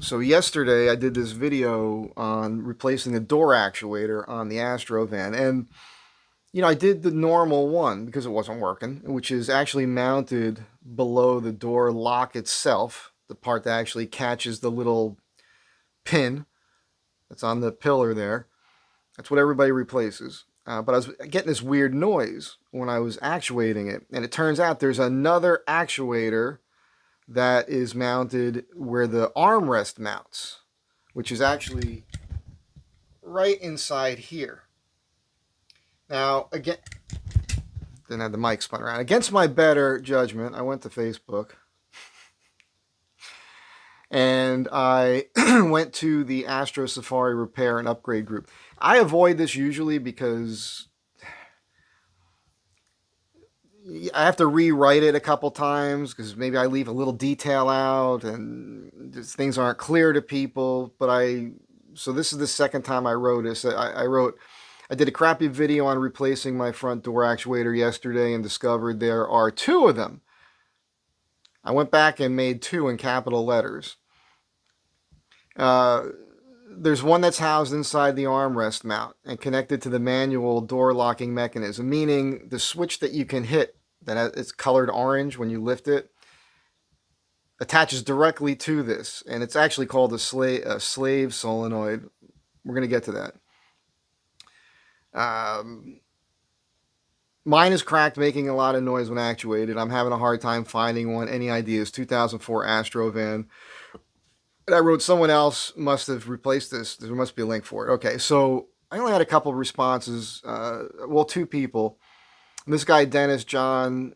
So yesterday I did this video on replacing the door actuator on the Astro van, and I did the normal one because it wasn't working, which is actually mounted below the door lock itself, the part that actually catches the little pin that's on the pillar there. That's what everybody replaces. But I was getting this weird noise when I was actuating it, and it turns out there's another actuator that is mounted where the armrest mounts, which is actually right inside here. Now, again, didn't have the mic spun around. Against my better judgment, I went to Facebook and I went to the Astro Safari Repair and Upgrade group. I avoid this usually because I have to rewrite it a couple times because maybe I leave a little detail out and just things aren't clear to people. So this is the second time I wrote this. I did a crappy video on replacing my front door actuator yesterday and discovered there are two of them. I went back and made two in capital letters. There's one that's housed inside the armrest mount and connected to the manual door locking mechanism, meaning the switch that you can hit, it's colored orange when you lift it, attaches directly to this, and it's actually called a slave solenoid. We're going to get to that. Mine is cracked, making a lot of noise when actuated. I'm having a hard time finding one. Any ideas? 2004 Astro van. I wrote someone else must have replaced this. There must be a link for it. Okay, so I only had a couple of responses. Well, two people. This guy, Dennis John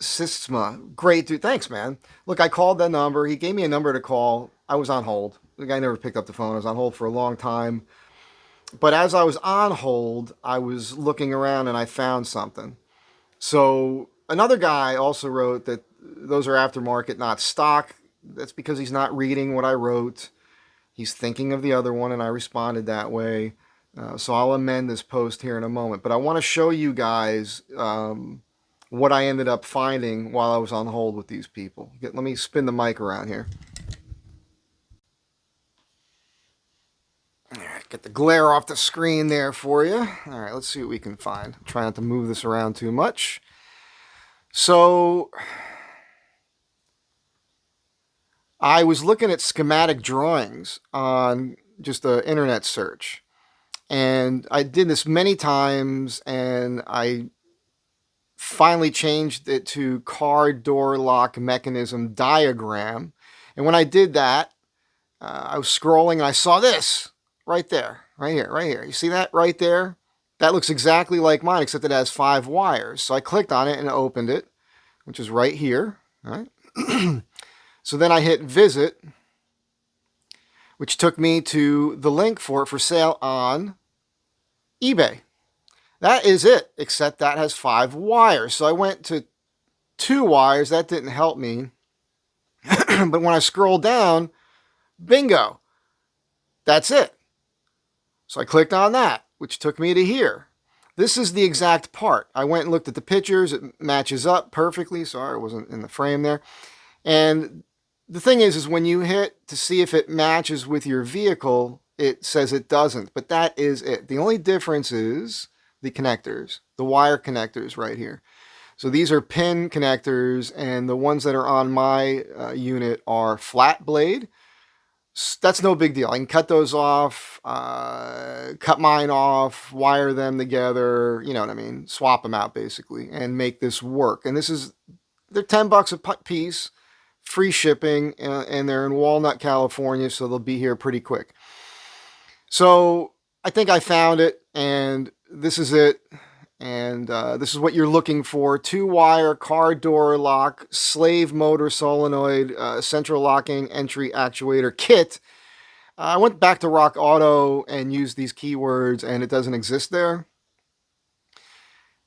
Sistma. Great dude. Thanks, man. Look, I called that number. He gave me a number to call. I was on hold. The guy never picked up the phone. I was on hold for a long time. But as I was on hold, I was looking around and I found something. So another guy also wrote that those are aftermarket, not stock. That's because he's not reading what I wrote. He's thinking of the other one, and I responded that way. So I'll amend this post here in a moment. But I want to show you guys what I ended up finding while I was on hold with these people. Let me spin the mic around here. All right, get the glare off the screen there for you. All right, let's see what we can find. Try not to move this around too much. So I was looking at schematic drawings on just an internet search. And I did this many times, and I finally changed it to car door lock mechanism diagram. And when I did that, I was scrolling and I saw this right there, right here. You see that right there? That looks exactly like mine, except it has 5 wires. So I clicked on it and opened it, which is right here. All right. So then I hit visit, which took me to the link for it for sale on eBay. That is it, except that has 5 wires. So I went to 2 wires. That didn't help me. But when I scrolled down, bingo, that's it. So I clicked on that, which took me to here. This is the exact part. I went and looked at the pictures. It matches up perfectly. Sorry, it wasn't in the frame there. And the thing is when you hit to see if it matches with your vehicle, it says it doesn't. But that is it. The only difference is the connectors, the wire connectors right here. So these are pin connectors, and the ones that are on my unit are flat blade. That's no big deal. I can cut those off, cut mine off, wire them together, you know what I mean? Swap them out basically and make this work. And they're $10 a piece, free shipping, and they're in Walnut, California, so they'll be here pretty quick. So I think I found it, and this is it. And this is what you're looking for. 2-wire car door lock, slave motor solenoid, central locking entry actuator kit. I went back to Rock Auto and used these keywords, and it doesn't exist there.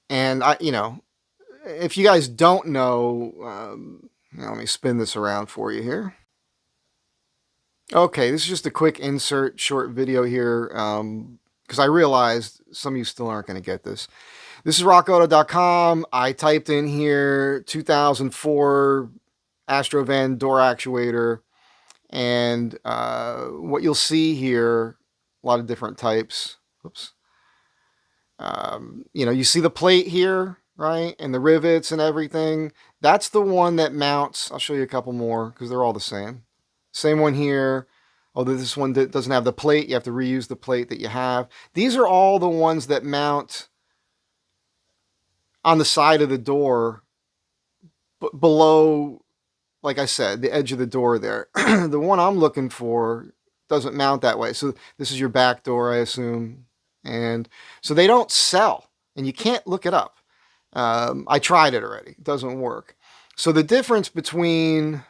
And if you guys don't know, let me spin this around for you here. Okay, this is just a quick insert, short video here, because I realized some of you still aren't going to get this. This is rockauto.com. I typed in here 2004 Astrovan door actuator. And what you'll see here, a lot of different types. Oops. You see the plate here, right? And the rivets and everything. That's the one that mounts. I'll show you a couple more because they're all the same. Same one here. Although this one doesn't have the plate, you have to reuse the plate that you have. These are all the ones that mount on the side of the door, below, like I said, the edge of the door there. The one I'm looking for doesn't mount that way. So this is your back door, I assume. And so they don't sell, and you can't look it up. I tried it already. It doesn't work. So the difference between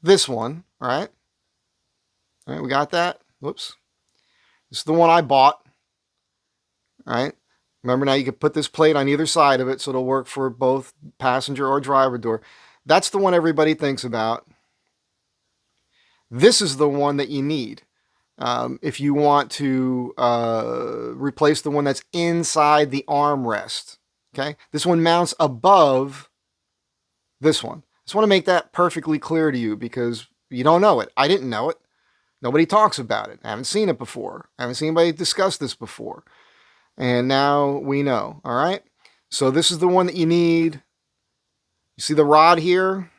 this one, right? All right, we got that. Whoops. This is the one I bought. All right. Remember, now you can put this plate on either side of it so it'll work for both passenger or driver door. That's the one everybody thinks about. This is the one that you need if you want to replace the one that's inside the armrest. Okay, this one mounts above this one. I just want to make that perfectly clear to you because you don't know it. I didn't know it. Nobody talks about it. I haven't seen it before. I haven't seen anybody discuss this before. And now we know. All right. So this is the one that you need. You see the rod here?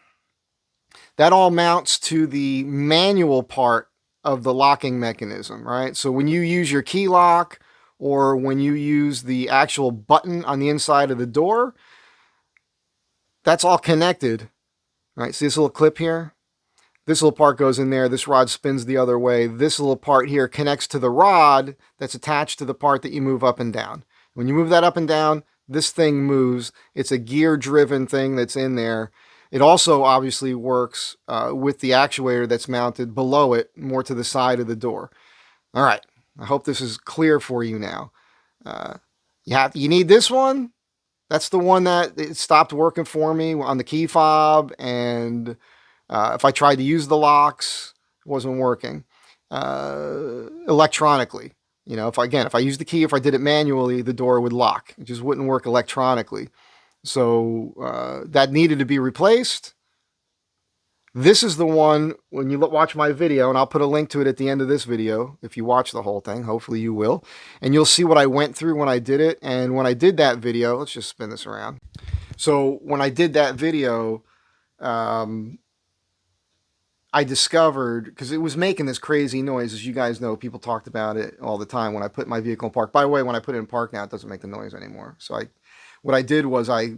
That all mounts to the manual part of the locking mechanism, right? So when you use your key lock or when you use the actual button on the inside of the door, that's all connected, right? See this little clip here? This little part goes in there. This rod spins the other way. This little part here connects to the rod that's attached to the part that you move up and down. When you move that up and down, this thing moves. It's a gear-driven thing that's in there. It also obviously works with the actuator that's mounted below it, more to the side of the door. All right. I hope this is clear for you now. You need this one. That's the one that it stopped working for me on the key fob, and if I tried to use the locks, it wasn't working electronically. If I used the key, if I did it manually, the door would lock. It just wouldn't work electronically. So that needed to be replaced. This is the one, when you watch my video, and I'll put a link to it at the end of this video, if you watch the whole thing, hopefully you will, and you'll see what I went through when I did it. And when I did that video, let's just spin this around. So when I did that video, I discovered, because it was making this crazy noise, as you guys know, people talked about it all the time when I put my vehicle in park. By the way, when I put it in park now, it doesn't make the noise anymore. So what I did was I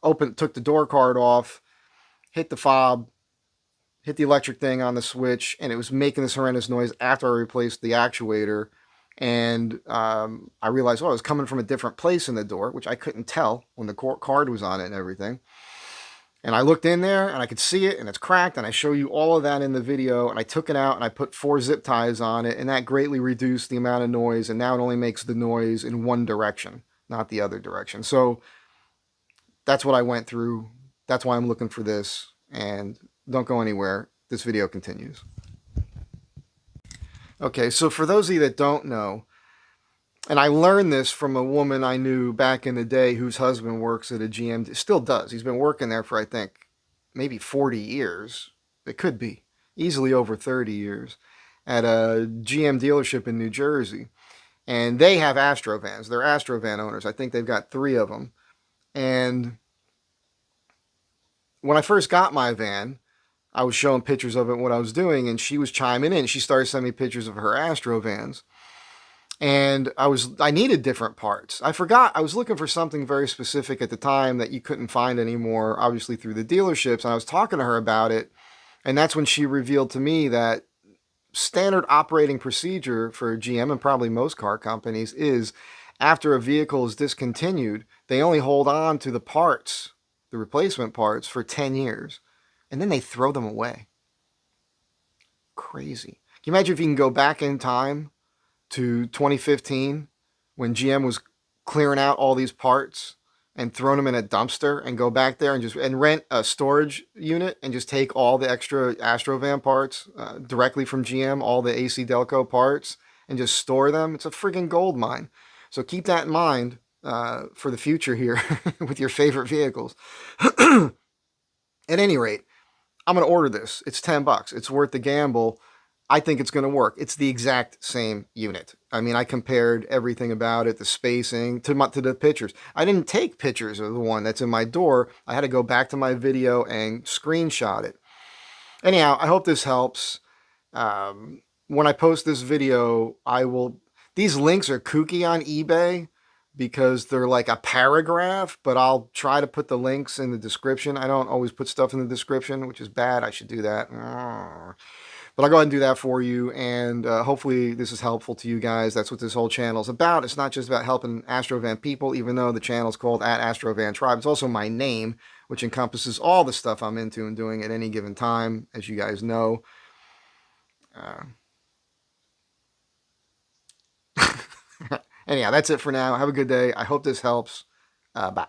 took the door card off, hit the fob, hit the electric thing on the switch, and it was making this horrendous noise after I replaced the actuator. And I realized, it was coming from a different place in the door, which I couldn't tell when the card was on it and everything. And I looked in there and I could see it, and it's cracked, and I show you all of that in the video. And I took it out and I put 4 zip ties on it, and that greatly reduced the amount of noise. And now it only makes the noise in one direction, not the other direction. So that's what I went through. That's why I'm looking for this. And don't go anywhere. This video continues. Okay, so for those of you that don't know, and I learned this from a woman I knew back in the day whose husband works at a GM, still does. He's been working there for, I think, maybe 40 years. It could be. Easily over 30 years. At a GM dealership in New Jersey. And they have Astro vans. They're Astro van owners. I think they've got 3 of them. And when I first got my van, I was showing pictures of it, what I was doing, and she was chiming in. She started sending me pictures of her Astro vans. And I needed different parts. I forgot, I was looking for something very specific at the time that you couldn't find anymore, obviously through the dealerships. And I was talking to her about it. And that's when she revealed to me that standard operating procedure for GM and probably most car companies is after a vehicle is discontinued, they only hold on to the parts, the replacement parts, for 10 years. And then they throw them away. Crazy. Can you imagine if you can go back in time to 2015 when GM was clearing out all these parts and throwing them in a dumpster and go back there and rent a storage unit and just take all the extra Astrovan parts directly from GM, all the AC Delco parts, and just store them? It's a friggin' gold mine. So keep that in mind for the future here with your favorite vehicles. At any rate, I'm going to order this. It's $10. It's worth the gamble. I think it's going to work. It's the exact same unit. I mean, I compared everything about it, the spacing to the pictures. I didn't take pictures of the one that's in my door. I had to go back to my video and screenshot it. Anyhow, I hope this helps. When I post this video, these links are kooky on eBay because they're like a paragraph, but I'll try to put the links in the description. I don't always put stuff in the description, which is bad. I should do that. But I'll go ahead and do that for you, and hopefully this is helpful to you guys. That's what this whole channel is about. It's not just about helping Astrovan people, even though the channel is called @AstroVanTribe. It's also my name, which encompasses all the stuff I'm into and doing at any given time, as you guys know. Anyhow, that's it for now. Have a good day. I hope this helps. Bye.